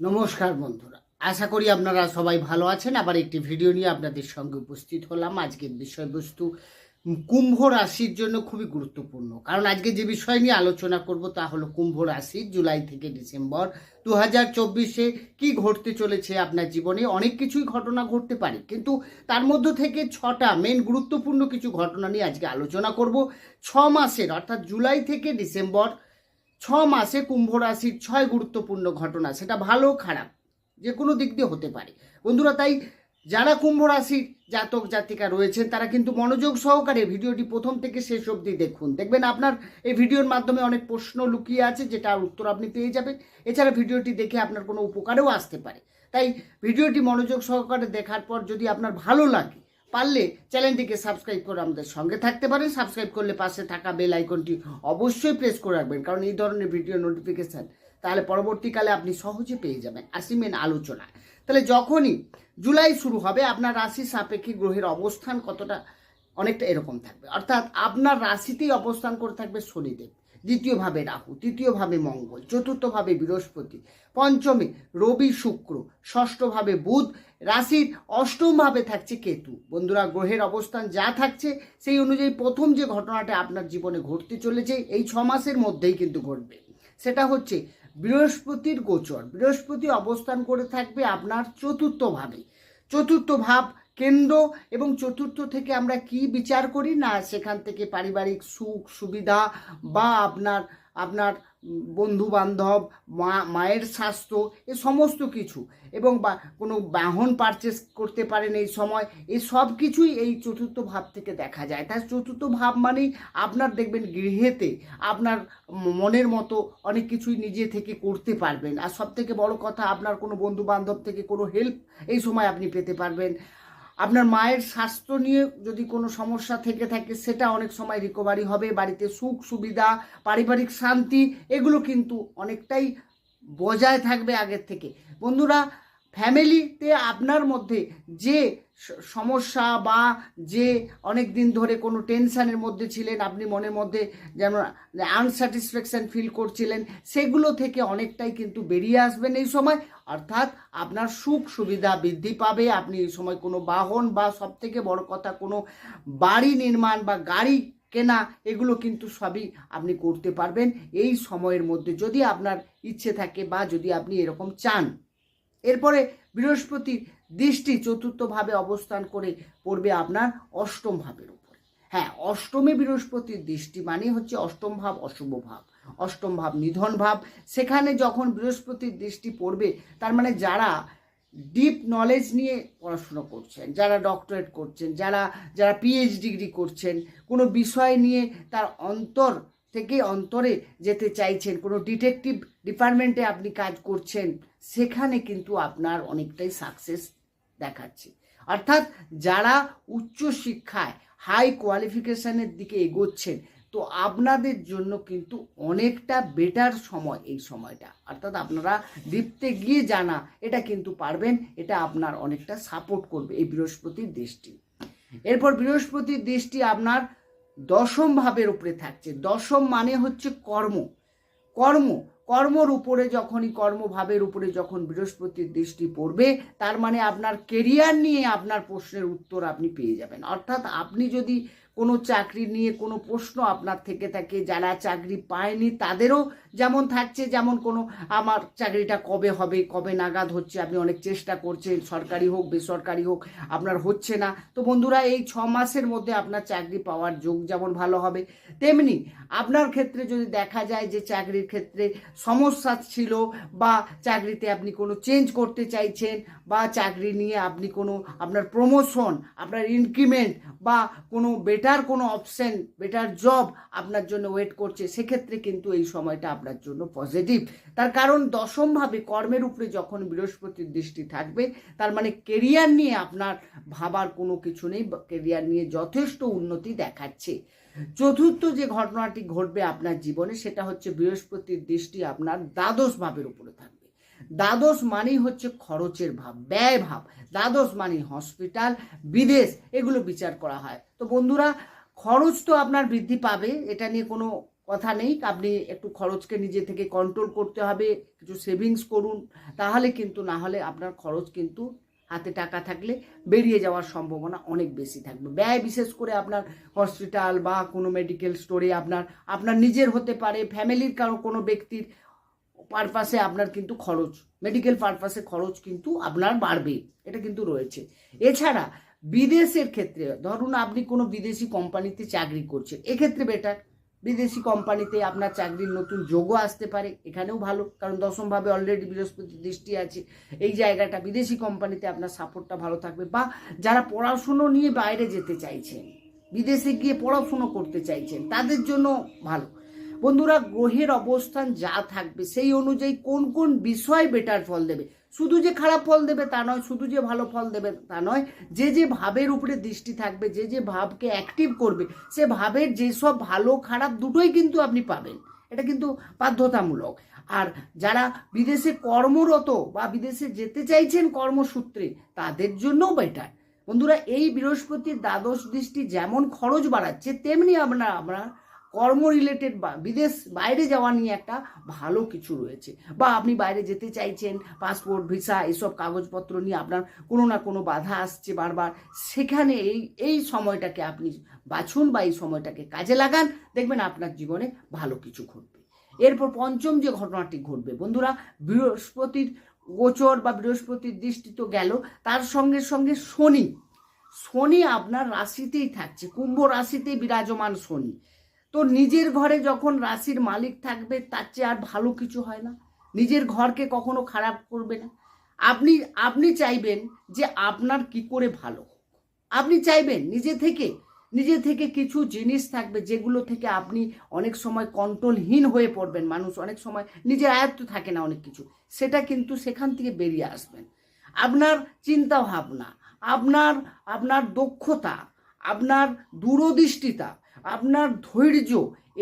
নমস্কার বন্ধুরা, আশা করি আপনারা সবাই ভালো আছেন। আবার একটি ভিডিও নিয়ে আপনাদের সঙ্গে উপস্থিত হলাম। আজকের বিষয়বস্তু কুম্ভ রাশির জন্য খুবই গুরুত্বপূর্ণ, কারণ আজকে যে বিষয় নিয়ে আলোচনা করব তা হলো কুম্ভ রাশি জুলাই থেকে ডিসেম্বর 2024-এ কী ঘটতে চলেছে আপনার জীবনে। অনেক কিছুই ঘটনা ঘটতে পারে, কিন্তু তার মধ্য থেকে 6টা মেন গুরুত্বপূর্ণ কিছু ঘটনা নিয়ে আজকে আলোচনা করব। 6 মাসের অর্থাৎ জুলাই থেকে ডিসেম্বর 6 মাসে কুম্ভ রাশির 6 গুরুত্বপূর্ণ ঘটনা, সেটা ভালো খারাপ যে কোনো দিক দিয়ে হতে পারে বন্ধুরা। তাই যারা কুম্ভ রাশির জাতক জাতিকা রয়েছেন তারা কিন্তু মনোযোগ সহকারে ভিডিওটি প্রথম থেকে শেষ অবধি দেখুন। দেখবেন আপনার এই ভিডিওর মাধ্যমে অনেক প্রশ্ন লুকিয়ে আছে, যেটার উত্তর আপনি পেয়ে যাবেন। এছাড়া ভিডিওটি দেখে আপনার কোনো উপকারেও আসতে পারে। তাই ভিডিওটি মনোযোগ সহকারে দেখার পর যদি আপনার ভালো লাগে, পারলে চ্যানেলটিকে সাবস্ক্রাইব করে আমাদের সঙ্গে থাকতে পারেন। সাবস্ক্রাইব করলে পাশে থাকা বেল আইকনটি অবশ্যই প্রেস করে রাখবেন, কারণ এই ধরনের ভিডিও নোটিফিকেশান তাহলে পরবর্তীকালে আপনি সহজে পেয়ে যাবেন। আসি মেন আলোচনা। তাহলে যখনই জুলাই শুরু হবে, আপনার রাশি সাপেক্ষে গ্রহের অবস্থান কতটা অনেকটা এরকম থাকবে। অর্থাৎ আপনার রাশিতেই অবস্থান করে থাকবে শনিদেব, দ্বিতীয়ভাবে রাহু, তৃতীয়ভাবে মঙ্গল, চতুর্থভাবে বৃহস্পতি, পঞ্চমে রবি শুক্র, ষষ্ঠভাবে বুধ, রাশির অষ্টমভাবে থাকছে কেতু। বন্ধুরা, গ্রহের অবস্থান যা থাকছে সেই অনুযায়ী প্রথম যে ঘটনাটা আপনার জীবনে ঘটতে চলেছে এই 6 মাসের মধ্যেই কিন্তু ঘটবে, সেটা হচ্ছে বৃহস্পতির গোচর। বৃহস্পতি অবস্থান করে থাকবে আপনার চতুর্থভাবে। চতুর্থ ভাব কেন্দ্র, এবং চতুর্থ থেকে আমরা কি বিচার করি না, সেখান থেকে পারিবারিক সুখ সুবিধা বা আপনার আপনার বন্ধু বান্ধব, মায়ের স্বাস্থ্য, এ সমস্ত কিছু, এবং বা কোনো বাহন পারচেস করতে পারেন এই সময়, এই সব কিছুই এই চতুর্থ ভাব থেকে দেখা যায়। তাই চতুর্থ ভাব মানেই আপনার দেখবেন গৃহেতে আপনার মনের মতো অনেক কিছুই নিজে থেকে করতে পারবেন। আর সব থেকে বড় কথা, আপনার কোনো বন্ধু বান্ধব থেকে কোনো হেল্প এই সময় আপনি পেতে পারবেন। আপনার মায়ের স্বাস্থ্য নিয়ে যদি কোনো সমস্যা থেকে থাকে সেটা অনেক সময় রিকভারি হবে। বাড়িতে সুখ সুবিধা, পারিবারিক শান্তি, এগুলো কিন্তু অনেকটাই বজায় থাকবে আগের থেকে। বন্ধুরা, ফ্যামিলিতে আপনার মধ্যে যে সমস্যা বা যে অনেক দিন ধরে কোনো টেনশানের মধ্যে ছিলেন, আপনি মনের মধ্যে যেমন আনস্যাটিসফ্যাকশান ফিল করছিলেন, সেগুলো থেকে অনেকটাই কিন্তু বেরিয়ে আসবেন এই সময়। অর্থাৎ আপনার সুখ সুবিধা বৃদ্ধি পাবে। আপনি এই সময় কোনো বাহন বা সবথেকে বড় কথা কোনো বাড়ি নির্মাণ বা গাড়ি কেনা, এগুলো কিন্তু সবই আপনি করতে পারবেন এই সময়ের মধ্যে, যদি আপনার ইচ্ছে থাকে বা যদি আপনি এরকম চান। এরপরে বৃহস্পতির দৃষ্টি চতুর্থভাবে অবস্থান করে পড়বে আপনার অষ্টম ভাবের উপরে। হ্যাঁ, অষ্টমে বৃহস্পতির দৃষ্টি মানে হচ্ছে অষ্টম ভাব অশুভ ভাব, অষ্টম ভাব নিধন ভাব। সেখানে যখন বৃহস্পতির দৃষ্টি পড়বে, তার মানে যারা ডিপ নলেজ নিয়ে পড়াশুনো করছেন, যারা ডক্টরেট করছেন, যারা যারা পিএইচডি ডিগ্রি করছেন, কোনো বিষয় নিয়ে তার অন্তর থেকে অন্তরে যেতে চাইছেন, কোনো ডিটেকটিভ ডিপার্টমেন্টে আপনি কাজ করছেন, সেখানে কিন্তু আপনার অনেকটাই সাকসেস দেখাচ্ছে। অর্থাৎ যারা উচ্চ শিক্ষায় হাই কোয়ালিফিকেশনের দিকে এগোচ্ছেন, তো আপনাদের জন্য কিন্তু অনেকটা বেটার সময় এই সময়টা। অর্থাৎ আপনারা লিখতে গিয়ে জানা এটা কিন্তু পারবেন, এটা আপনার অনেকটা সাপোর্ট করবে এই বৃহস্পতির দৃষ্টি। এরপর বৃহস্পতির দৃষ্টি আপনার দশম ভাবের উপরে থাকছে। দশম মানে হচ্ছে কর্ম। কর্ম কর্মর উপরে যখনই কর্মভাবের উপরে যখন বৃহস্পতির দৃষ্টি পড়বে, তার মানে আপনার কেরিয়ার নিয়ে আপনার প্রশ্নের উত্তর আপনি পেয়ে যাবেন। অর্থাৎ আপনি যদি কোনো চাকরি নিয়ে কোনো প্রশ্ন আপনার থেকে থাকে, যারা চাকরি পায়নি তাদেরও যেমন থাকছে, যেমন কোনো আমার চাকরিটা কবে হবে, কবে নাগাদ হচ্ছে, আপনি অনেক চেষ্টা করছেন, সরকারি হোক বেসরকারি হোক, আপনার হচ্ছে না। তো বন্ধুরা, এই 6 মাসের মধ্যে আপনার চাকরি পাওয়ার যোগ যেমন ভালো হবে, তেমনি আপনার ক্ষেত্রে যদি দেখা যায় যে চাকরির ক্ষেত্রে সমস্যা ছিল, বা চাকরিতে আপনি কোনো চেঞ্জ করতে চাইছেন, বা চাকরি নিয়ে আপনি কোনো আপনার প্রমোশন, আপনার ইনক্রিমেন্ট বা কোনো বেটার কোনো অপশন, বেটার জব আপনার জন্য ওয়েট করছে, সেক্ষেত্রে কিন্তু এই সময়টা আপনার জন্য পজিটিভ। তার কারণ দশমভাবে কর্মের উপরে যখন বৃহস্পতির দৃষ্টি থাকবে, তার মানে কেরিয়ার নিয়ে আপনার ভাবার কোনো কিছু নেই, কেরিয়ার নিয়ে যথেষ্ট উন্নতি দেখাচ্ছে। চতুর্থ যে ঘটনাটি ঘটবে আপনার জীবনে, সেটা হচ্ছে বৃহস্পতির দৃষ্টি আপনার দ্বাদশ ভাবের উপরে থাকবে। দ্বাদশ মানেই হচ্ছে খরচের ভাব, ব্যয় ভাব। দ্বাদশ মানে হসপিটাল, বিদেশ, এগুলো বিচার করা হয়। তো বন্ধুরা, খরচ তো আপনার বৃদ্ধি পাবে, এটা নিয়ে কোনো কথা নেই, আপনি একটু খরচকে নিজে থেকে কন্ট্রোল করতে হবে, কিছু সেভিংস করুন, তাহলে কিন্তু, না হলে আপনার খরচ কিন্তু হাতে টাকা থাকলে বেরিয়ে যাওয়ার সম্ভাবনা অনেক বেশি থাকবে। ব্যয় বিশেষ করে আপনার হসপিটাল বা কোনো মেডিকেল স্টোরে আপনার নিজের হতে পারে, ফ্যামিলির কোনো ব্যক্তির পারপাসে আপনার কিন্তু খরচ, মেডিকেল পারপাসে খরচ কিন্তু আপনার বাড়বে, এটা কিন্তু রয়েছে। এছাড়া বিদেশের ক্ষেত্রে ধরুন আপনি কোনো বিদেশি কোম্পানিতে চাকরি করছেন, এক্ষেত্রে বেটার। বিদেশি কোম্পানিতে আপনার চাকরির নতুন যোগও আসতে পারে, এখানেও ভালো, কারণ দশমভাবে অলরেডি বৃহস্পতির দৃষ্টি আছে। এই জায়গাটা বিদেশি কোম্পানিতে আপনার সাপোর্টটা ভালো থাকবে। বা যারা পড়াশুনো নিয়ে বাইরে যেতে চাইছেন, বিদেশে গিয়ে পড়াশুনো করতে চাইছেন, তাদের জন্য ভালো। বন্ধুরা, গ্রহের অবস্থান যা থাকবে সেই অনুযায়ী কোন কোন বিষয় বেটার ফল দেবে, শুধু যে খারাপ ফল দেবে তা নয়, শুধু যে ভালো ফল দেবে তা নয়, যে যে ভাবের উপরে দৃষ্টি থাকবে, যে যে ভাবকে অ্যাক্টিভ করবে, সে ভাবের যেসব ভালো খারাপ দুটোই কিন্তু আপনি পাবেন, এটা কিন্তু বাধ্যতামূলক। আর যারা বিদেশে কর্মরত বা বিদেশে যেতে চাইছেন কর্মসূত্রে, তাদের জন্যও বেটার। বন্ধুরা, এই বৃহস্পতির দ্বাদশ দৃষ্টি যেমন খরচ বাড়াচ্ছে, তেমনি আমরা কর্ম রিলেটেড বা বিদেশ বাইরে যাওয়া নিয়ে একটা ভালো কিছু রয়েছে। বা আপনি বাইরে যেতে চাইছেন, পাসপোর্ট ভিসা এসব কাগজপত্র নিয়ে আপনার কোনো না কোনো বাধা আসছে বারবার, সেখানে এই সময়টাকে আপনি বাছুন বা এই সময়টাকে কাজে লাগান, দেখবেন আপনার জীবনে ভালো কিছু ঘটবে। এরপর পঞ্চম যে ঘটনাটি ঘটবে বন্ধুরা, বৃহস্পতির গোচর বা বৃহস্পতির দৃষ্টি তো গেল, তার সঙ্গে সঙ্গে শনি আপনার রাশিতেই থাকছে, কুম্ভ রাশিতেই বিরাজমান শনি। তো নিজের ঘরে যখন রাশির মালিক থাকবে, তার চেয়ে আর ভালো কিছু হয় না। নিজের ঘরকে কখনো খারাপ করবে না। আপনি চাইবেন যে আপনার কি করে ভালো, আপনি চাইবেন নিজে থেকে কিছু জিনিস থাকবে যেগুলো থেকে আপনি অনেক সময় কন্ট্রোলহীন হয়ে পড়বেন। মানুষ অনেক সময় নিজের আয়ত্ত থাকে না অনেক কিছু, সেটা কিন্তু সেখান থেকে বেরিয়ে আসবেন। আপনার চিন্তা ভাবনা, আপনার দক্ষতা, আপনার দূরদৃষ্টিতা, আপনার ধৈর্য,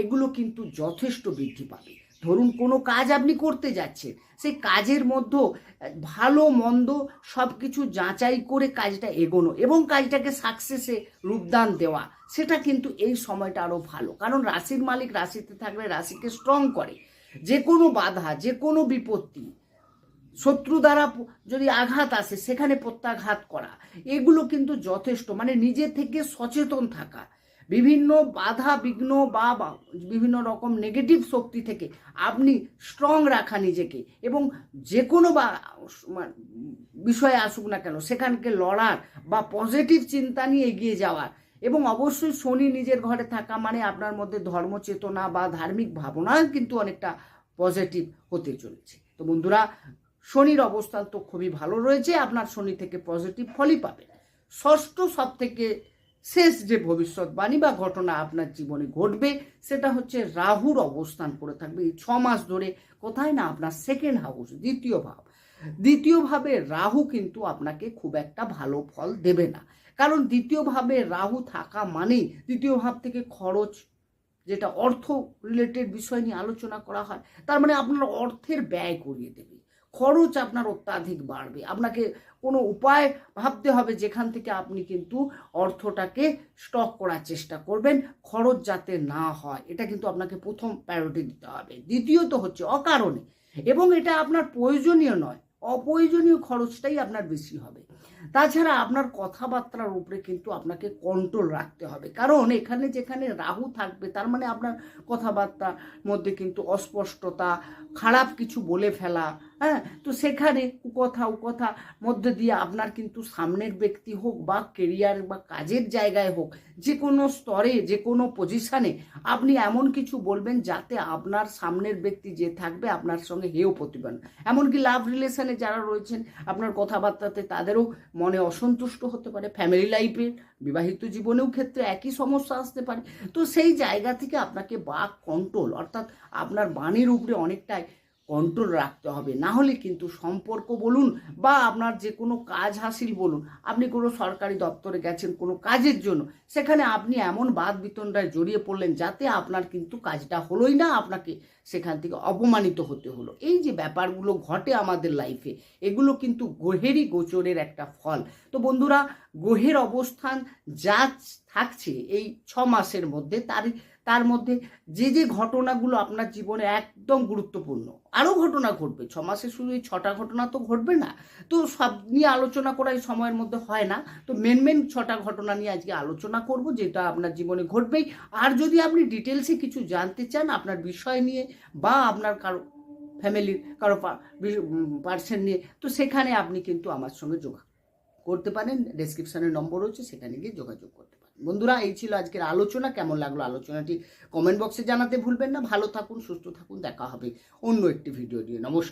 এগুলো কিন্তু যথেষ্ট বৃদ্ধি পাবে। ধরুন কোনো কাজ আপনি করতে যাচ্ছেন, সেই কাজের মধ্যে ভালো মন্দ সব কিছু যাচাই করে কাজটা এগোনো এবং কাজটাকে সাকসেসে রূপদান দেওয়া, সেটা কিন্তু এই সময়টা আরও ভালো। কারণ রাশির মালিক রাশিতে থাকলে রাশিকে স্ট্রং করে। যে কোনো বাধা, যে কোনো বিপত্তি, শত্রু দ্বারা যদি আঘাত আসে সেখানে প্রত্যাঘাত করা, এগুলো কিন্তু যথেষ্ট, মানে নিজে থেকে সচেতন থাকা, বিভিন্ন বাধা বিঘ্ন বা বিভিন্ন রকম নেগেটিভ শক্তি থেকে আপনি স্ট্রং রাখা নিজেকে, এবং যে কোনো বিষয়ে আসুক না কেন সেখানকে লড়ার বা পজিটিভ চিন্তা নিয়ে এগিয়ে যাওয়ার। এবং অবশ্যই শনি নিজের ঘরে থাকা মানে আপনার মধ্যে ধর্মচেতনা বা ধার্মিক ভাবনা কিন্তু অনেকটা পজিটিভ হতে চলেছে। তো বন্ধুরা, শনির অবস্থান তো খুবই ভালো রয়েছে, আপনার শনি থেকে পজিটিভ ফলই পাবেন। ষষ্ঠ সব থেকে শেষ যে ভবিষ্যৎবাণী বা ঘটনা আপনার জীবনে ঘটবে, সেটা হচ্ছে রাহুর অবস্থান করে থাকবে এই 6 মাস ধরে। কোথায় না, আপনার সেকেন্ড হাউস, দ্বিতীয় ভাবে রাহু কিন্তু আপনাকে খুব একটা ভালো ফল দেবে না। কারণ দ্বিতীয় ভাবে রাহু থাকা মানেই দ্বিতীয় ভাব থেকে খরচ, যেটা অর্থ রিলেটেড বিষয় নিয়ে আলোচনা করা হয়, তার মানে আপনার অর্থের ব্যয় করিয়ে দেবে, খরচ আপনার অত্যাধিক বাড়বে। আপনাকে কোনো উপায় ভাবতে হবে যেখান থেকে আপনি কিন্তু অর্থটাকে স্টক করার চেষ্টা করবেন, খরচ যাতে না হয়, এটা কিন্তু আপনাকে প্রথম প্রায়োরিটি দিতে হবে। দ্বিতীয়ত হচ্ছে অকারণে, এবং এটা আপনার প্রয়োজনীয় নয়, অপ্রয়োজনীয় খরচটাই আপনার বেশি হবে। তাছাড়া আপনার কথাবার্তার উপরে কিন্তু আপনাকে কন্ট্রোল রাখতে হবে, কারণ এখানে যেখানে রাহু থাকবে তার মানে আপনার কথাবার্তার মধ্যে কিন্তু অস্পষ্টতা, খারাপ কিছু বলে ফেলা, হ্যাঁ, তো সেখানে কুকথা মধ্যে দিয়ে আপনার কিন্তু সামনের ব্যক্তি হোক বা কেরিয়ার বা কাজের জায়গায় হোক, যে কোনো স্তরে যে কোনো পজিশানে আপনি এমন কিছু বলবেন যাতে আপনার সামনের ব্যক্তি যে থাকবে আপনার সঙ্গে হেয় প্রতিপন্ন, এমনকি লাভ রিলেশনে যারা রয়েছেন আপনার কথাবার্তাতে তাদেরও মনে অসন্তুষ্ট হতে পারে। ফ্যামিলি লাইফে, বিবাহিত জীবনেও ক্ষেত্রে একই সমস্যা আসতে পারে। তো সেই জায়গা থেকে আপনাকে বাক কন্ট্রোল, অর্থাৎ আপনার বাণীর উপরে অনেকটাই কন্ট্রোল রাখতে হবে। না হলে কিন্তু সম্পর্ক বলুন বা আপনার যে কোনো কাজ হাসিল বলুন, আপনি কোনো সরকারি দপ্তরে গেছেন কোনো কাজের জন্য, সেখানে আপনি এমন বাদ বিতণ্ডায় জড়িয়ে পড়লেন যাতে আপনার কিন্তু কাজটা হলোই না, আপনাকে সেখান থেকে অপমানিত হতে হলো। এই যে ব্যাপারগুলো ঘটে আমাদের লাইফে, এগুলো কিন্তু গ্রহেরই গোচরের একটা ফল। তো বন্ধুরা, গ্রহের অবস্থান যা থাকছে এই 6 মাসের মধ্যে, তার মধ্যে যে ঘটনাগুলো আপনার জীবনে একদম গুরুত্বপূর্ণ, আরও ঘটনা ঘটবে। 6 মাসে শুধু এই 6টা ঘটনা তো ঘটবে না, তো সব নিয়ে আলোচনা করা এই সময়ের মধ্যে হয় না। তো মেন 6টা ঘটনা নিয়ে আজকে আলোচনা করব, যেটা আপনার জীবনে ঘটবেই। আর যদি আপনি ডিটেলসে কিছু জানতে চান আপনার বিষয় নিয়ে বা আপনার কারো ফ্যামিলির কারো পার্সন নিয়ে, তো সেখানে আপনি কিন্তু আমার সঙ্গে যোগাযোগ করতে পারেন। ডেসক্রিপশানে নম্বর রয়েছে, সেখানে গিয়ে যোগাযোগ করতে পারেন। বন্ধুরা, এই ছিল আজকের আলোচনা। কেমন লাগলো আলোচনাটি কমেন্ট বক্সে জানাতে ভুলবেন না। ভালো থাকুন, সুস্থ থাকুন, দেখা হবে অন্য একটি ভিডিও নিয়ে। নমস্কার।